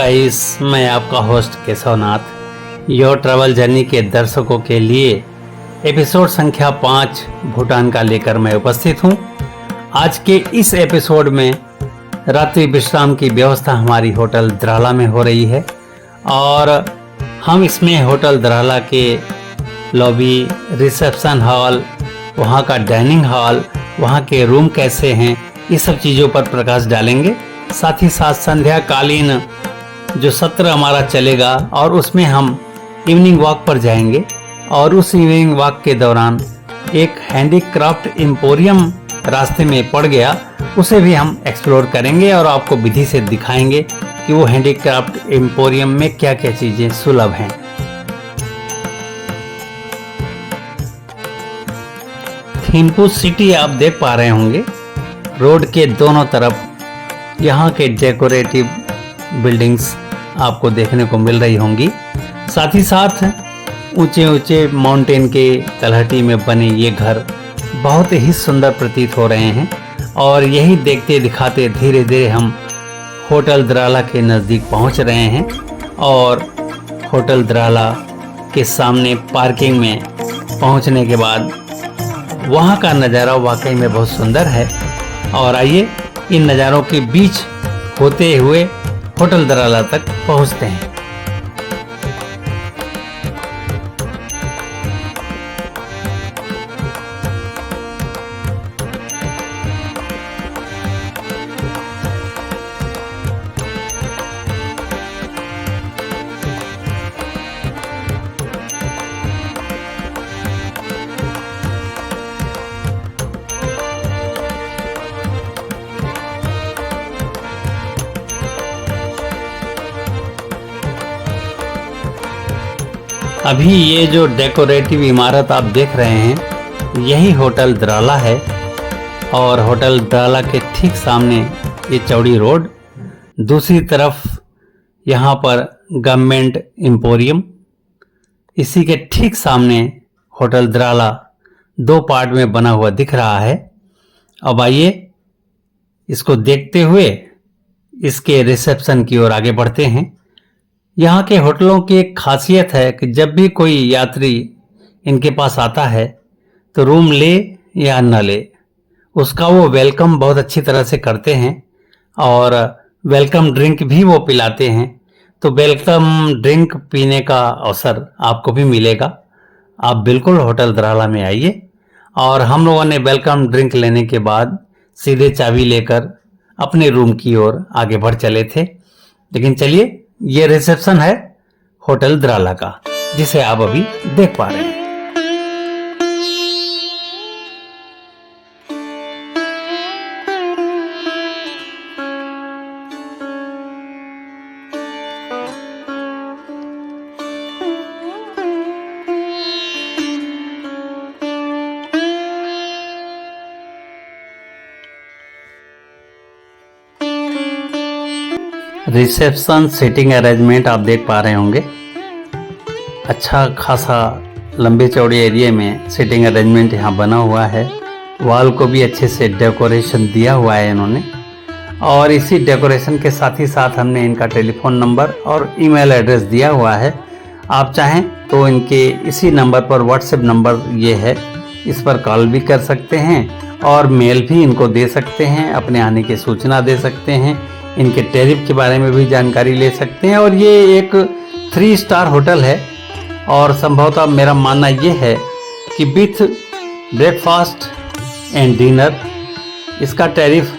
Guys, मैं आपका host Keshavnath your travel journey के दर्शकों के लिए एपिसोड संख्या 5 भूटान का लेकर मैं उपस्थित हूं। आज के इस एपिसोड में रात्रि विश्राम की व्यवस्था हमारी होटल द्राला में हो रही है और हम इसमें होटल द्राला के लॉबी, रिसेप्शन हॉल, वहां का डाइनिंग हॉल, वहां के रूम कैसे हैं, ये सब चीज़ों पर प्रकाश डालेंगे। साथ ही साथ संध्याकालीन जो सत्र हमारा चलेगा और उसमें हम इवनिंग वॉक पर जाएंगे और उस इवनिंग वॉक के दौरान एक हैंडीक्राफ्ट एम्पोरियम रास्ते में पड़ गया, उसे भी हम एक्सप्लोर करेंगे और आपको विधि से दिखाएंगे कि वो हैंडीक्राफ्ट एम्पोरियम में क्या क्या चीज़ें सुलभ हैं। थिम्पू सिटी आप देख पा रहे होंगे, रोड के दोनों तरफ यहाँ के डेकोरेटिव बिल्डिंग्स आपको देखने को मिल रही होंगी। साथ ही साथ ऊंचे ऊंचे माउंटेन के तलहटी में बने ये घर बहुत ही सुंदर प्रतीत हो रहे हैं और यही देखते दिखाते धीरे धीरे हम होटल द्राला के नज़दीक पहुंच रहे हैं और होटल द्राला के सामने पार्किंग में पहुंचने के बाद वहां का नज़ारा वाकई में बहुत सुंदर है। और आइए इन नज़ारों के बीच होते हुए होटल द्राला तक पहुंचते हैं। अभी ये जो डेकोरेटिव इमारत आप देख रहे हैं, यही होटल द्राला है और होटल द्राला के ठीक सामने ये चौड़ी रोड, दूसरी तरफ यहाँ पर गवर्नमेंट एम्पोरियम, इसी के ठीक सामने होटल द्राला 2 पार्ट में बना हुआ दिख रहा है। अब आइए इसको देखते हुए इसके रिसेप्शन की ओर आगे बढ़ते हैं। यहाँ के होटलों की एक खासियत है कि जब भी कोई यात्री इनके पास आता है तो रूम ले या न ले, उसका वो वेलकम बहुत अच्छी तरह से करते हैं और वेलकम ड्रिंक भी वो पिलाते हैं। तो वेलकम ड्रिंक पीने का अवसर आपको भी मिलेगा। आप बिल्कुल होटल द्राला में आइए। और हम लोगों ने वेलकम ड्रिंक लेने के बाद सीधे चाबी लेकर अपने रूम की ओर आगे बढ़ चले थे। लेकिन चलिए, ये रिसेप्शन है होटल द्राला का, जिसे आप अभी देख पा रहे हैं। रिसेप्शन सीटिंग अरेंजमेंट आप देख पा रहे होंगे। अच्छा खासा लंबे चौड़े एरिया में सीटिंग अरेंजमेंट यहाँ बना हुआ है। वॉल को भी अच्छे से डेकोरेशन दिया हुआ है इन्होंने और इसी डेकोरेशन के साथ ही साथ हमने इनका टेलीफोन नंबर और ईमेल एड्रेस दिया हुआ है। आप चाहें तो इनके इसी नंबर पर, व्हाट्सएप नंबर ये है, इस पर कॉल भी कर सकते हैं और मेल भी इनको दे सकते हैं, अपने आने की सूचना दे सकते हैं, इनके टैरिफ के बारे में भी जानकारी ले सकते हैं। और ये एक 3 स्टार होटल है और संभवतः मेरा मानना ये है कि विथ ब्रेकफास्ट एंड डिनर इसका टैरिफ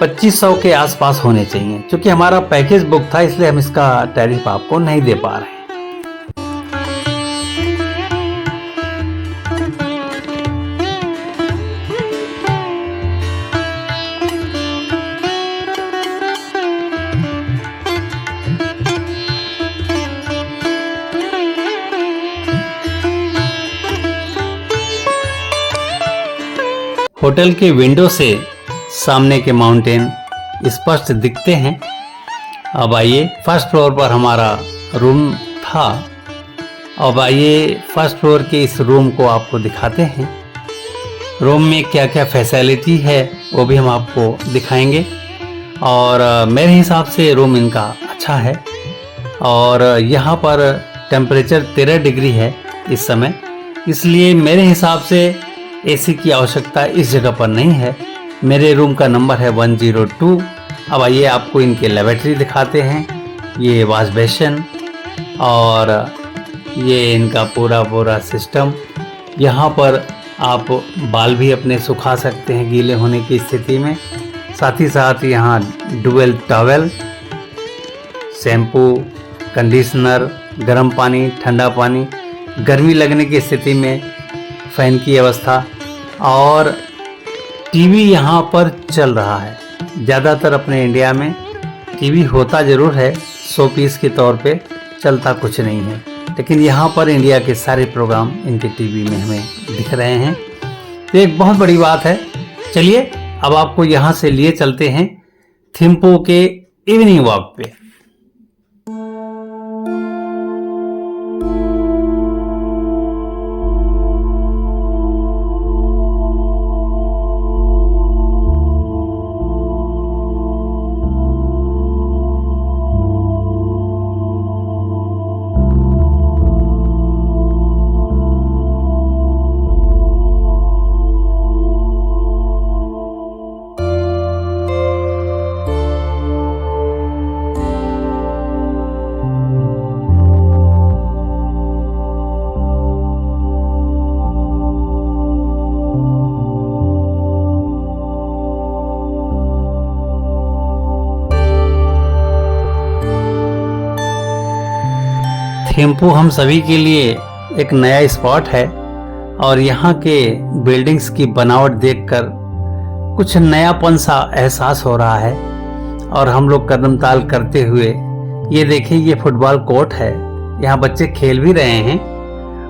2500 के आसपास होने चाहिए। क्योंकि हमारा पैकेज बुक था, इसलिए हम इसका टैरिफ आपको नहीं दे पा रहे हैं। होटल के विंडो से सामने के माउंटेन स्पष्ट दिखते हैं। अब आइए, फर्स्ट फ्लोर पर हमारा रूम था। अब आइए फर्स्ट फ्लोर के इस रूम को आपको दिखाते हैं। रूम में क्या क्या फैसिलिटी है वो भी हम आपको दिखाएंगे। और मेरे हिसाब से रूम इनका अच्छा है। और यहाँ पर टेम्परेचर 13 डिग्री है इस समय, इसलिए मेरे हिसाब से एसी की आवश्यकता इस जगह पर नहीं है। मेरे रूम का नंबर है 102। अब आइए आपको इनके लेबोरेटरी दिखाते हैं। ये वॉश बेसिन और ये इनका पूरा सिस्टम। यहाँ पर आप बाल भी अपने सुखा सकते हैं गीले होने की स्थिति में। साथ ही साथ यहाँ डुअल टॉवेल, शैम्पू, कंडीशनर, गर्म पानी, ठंडा पानी, गर्मी लगने की स्थिति में फ़ैन की व्यवस्था, और टीवी यहाँ पर चल रहा है। ज़्यादातर अपने इंडिया में टीवी होता ज़रूर है, 100 पीस के तौर पे, चलता कुछ नहीं है, लेकिन यहाँ पर इंडिया के सारे प्रोग्राम इनके टीवी में हमें दिख रहे हैं, तो एक बहुत बड़ी बात है। चलिए अब आपको यहाँ से लिए चलते हैं थिम्पू के इवनिंग वॉक पे। थिम्पू हम सभी के लिए एक नया स्पॉट है, और यहाँ के बिल्डिंग्स की बनावट देखकर कुछ नयापन सा एहसास हो रहा है। और हम लोग कदमताल करते हुए, ये देखिए ये फुटबॉल कोर्ट है, यहाँ बच्चे खेल भी रहे हैं,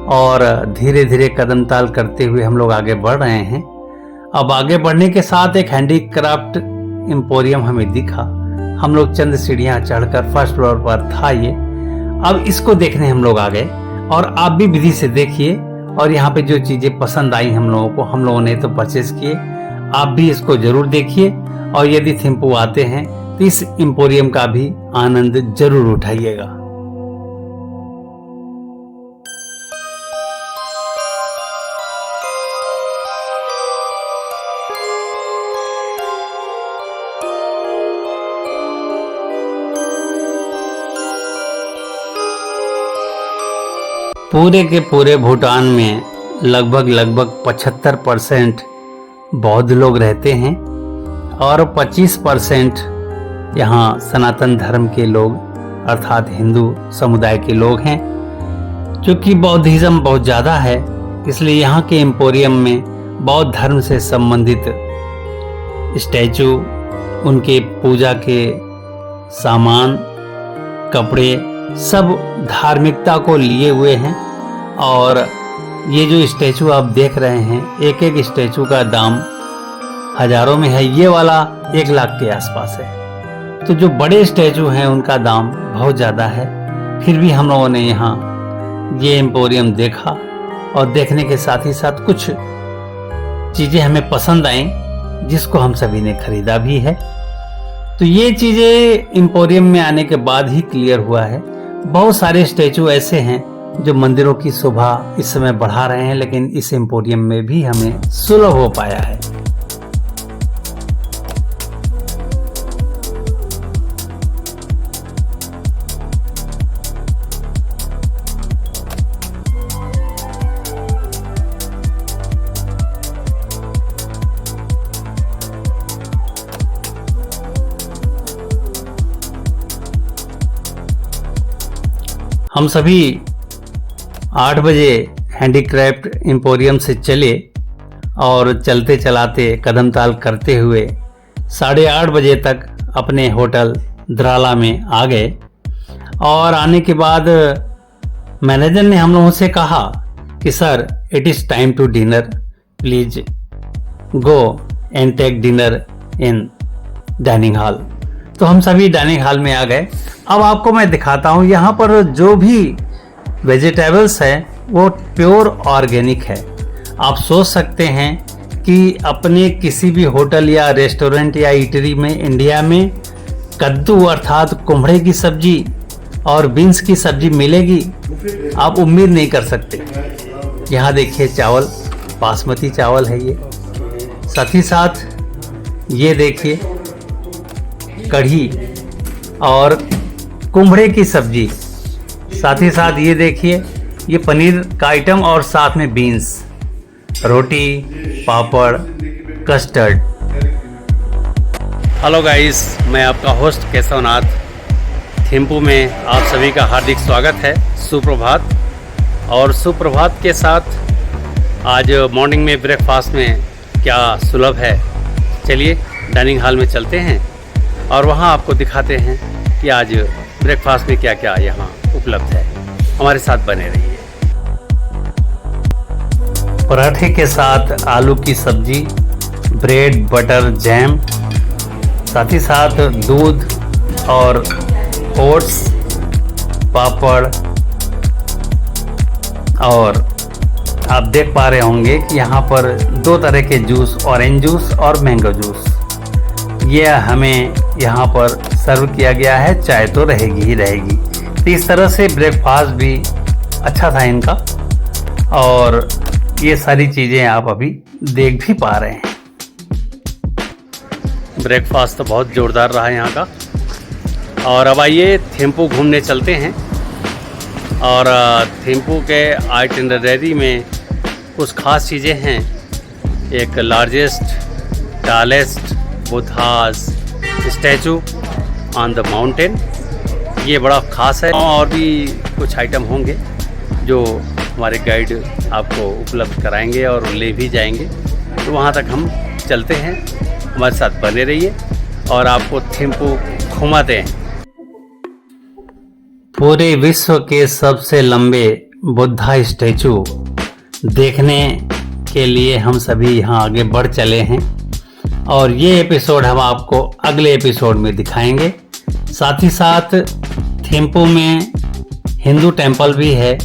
और धीरे धीरे कदमताल करते हुए हम लोग आगे बढ़ रहे हैं। अब आगे बढ़ने के साथ एक हैंडीक्राफ्ट एम्पोरियम हमें दिखा। हम लोग चंद सीढ़ियाँ चढ़कर फर्स्ट फ्लोर पर था ये। अब इसको देखने हम लोग आ गए, और आप भी विधि से देखिए, और यहाँ पे जो चीज़ें पसंद आई हम लोगों को, हम लोगों ने तो परचेज किए। आप भी इसको जरूर देखिए, और यदि थिम्पू आते हैं तो इस एम्पोरियम का भी आनंद जरूर उठाइएगा। पूरे के पूरे भूटान में लगभग 75% बौद्ध लोग रहते हैं, और 25% यहाँ सनातन धर्म के लोग अर्थात हिंदू समुदाय के लोग हैं। क्योंकि बौद्धिज्म बहुत ज़्यादा है, इसलिए यहाँ के एम्पोरियम में बौद्ध धर्म से संबंधित स्टैचू, उनके पूजा के सामान, कपड़े, सब धार्मिकता को लिए हुए हैं। और ये जो स्टैचू आप देख रहे हैं, एक एक स्टैचू का दाम हजारों में है। ये वाला 1 लाख के आसपास है। तो जो बड़े स्टैचू हैं उनका दाम बहुत ज़्यादा है। फिर भी हम लोगों ने यहाँ ये एम्पोरियम देखा, और देखने के साथ ही साथ कुछ चीज़ें हमें पसंद आईं, जिसको हम सभी ने खरीदा भी है। तो ये चीज़ें एम्पोरियम में आने के बाद ही क्लियर हुआ है। बहुत सारे स्टैचू ऐसे हैं जो मंदिरों की शोभा इस समय बढ़ा रहे हैं, लेकिन इस एम्पोरियम में भी हमें सुलभ हो पाया है। हम सभी 8 बजे हैंडीक्राफ्ट एम्पोरियम से चले, और चलते चलाते कदमताल करते हुए 8:30 बजे तक अपने होटल द्राला में आ गए। और आने के बाद मैनेजर ने हम लोगों से कहा कि sir it is time to dinner, please go and take dinner in dining hall. तो हम सभी डाइनिंग हॉल में आ गए। अब आपको मैं दिखाता हूँ, यहाँ पर जो भी वेजिटेबल्स हैं वो प्योर ऑर्गेनिक है। आप सोच सकते हैं कि अपने किसी भी होटल या रेस्टोरेंट या ईटरी में इंडिया में कद्दू अर्थात कुम्हड़े की सब्जी और बीन्स की सब्जी मिलेगी, आप उम्मीद नहीं कर सकते। यहाँ देखिए चावल, बासमती चावल है ये। साथ ही साथ ये देखिए कढ़ी और कुम्हड़े की सब्जी। साथ ही साथ ये देखिए ये पनीर का आइटम और साथ में बीन्स, रोटी, पापड़, कस्टर्ड। हेलो गाइस, मैं आपका होस्ट केशवनाथ। थिम्पू में आप सभी का हार्दिक स्वागत है। सुप्रभात। और सुप्रभात के साथ आज मॉर्निंग में ब्रेकफास्ट में क्या सुलभ है, चलिए डाइनिंग हॉल में चलते हैं और वहाँ आपको दिखाते हैं कि आज ब्रेकफास्ट में क्या क्या यहाँ उपलब्ध है। हमारे साथ बने रहिए। पराठे के साथ आलू की सब्जी, ब्रेड, बटर, जैम, साथ ही साथ दूध और ओट्स, पापड़, और आप देख पा रहे होंगे कि यहाँ पर दो तरह के जूस, ऑरेंज जूस और मैंगो जूस, ये हमें यहाँ पर सर्व किया गया है। चाय तो रहेगी ही रहेगी। तो इस तरह से ब्रेकफास्ट भी अच्छा था इनका, और ये सारी चीज़ें आप अभी देख भी पा रहे हैं। ब्रेकफास्ट तो बहुत ज़ोरदार रहा है यहाँ का। और अब आइए थिम्पू घूमने चलते हैं। और थिम्पू के आइटिनरी में कुछ खास चीज़ें हैं। एक largest tallest Buddhas statue on the mountain, ये बड़ा ख़ास है। और भी कुछ आइटम होंगे जो हमारे गाइड आपको उपलब्ध कराएंगे और ले भी जाएंगे। तो वहाँ तक हम चलते हैं, हमारे साथ बने रहिए और आपको थिम्पू घुमाते हैं। पूरे विश्व के सबसे लंबे बुद्धा स्टैचू देखने के लिए हम सभी यहाँ आगे बढ़ चले हैं, और ये एपिसोड हम आपको अगले एपिसोड में दिखाएंगे। साथ ही साथ थिम्पू में हिंदू टेम्पल भी है,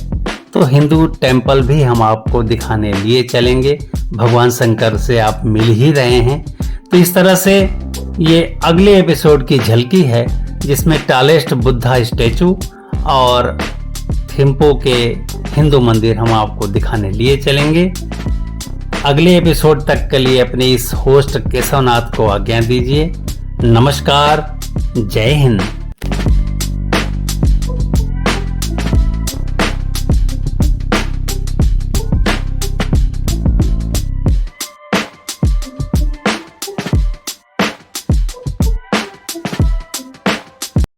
तो हिंदू टेम्पल भी हम आपको दिखाने लिए चलेंगे। भगवान शंकर से आप मिल ही रहे हैं, तो इस तरह से ये अगले एपिसोड की झलकी है, जिसमें टॉलेस्ट बुद्धा स्टैचू और थिम्पू के हिंदू मंदिर हम आपको दिखाने लिए चलेंगे। अगले एपिसोड तक के लिए अपने इस होस्ट केशवनाथ को आज्ञा दीजिए। नमस्कार, जय हिंद।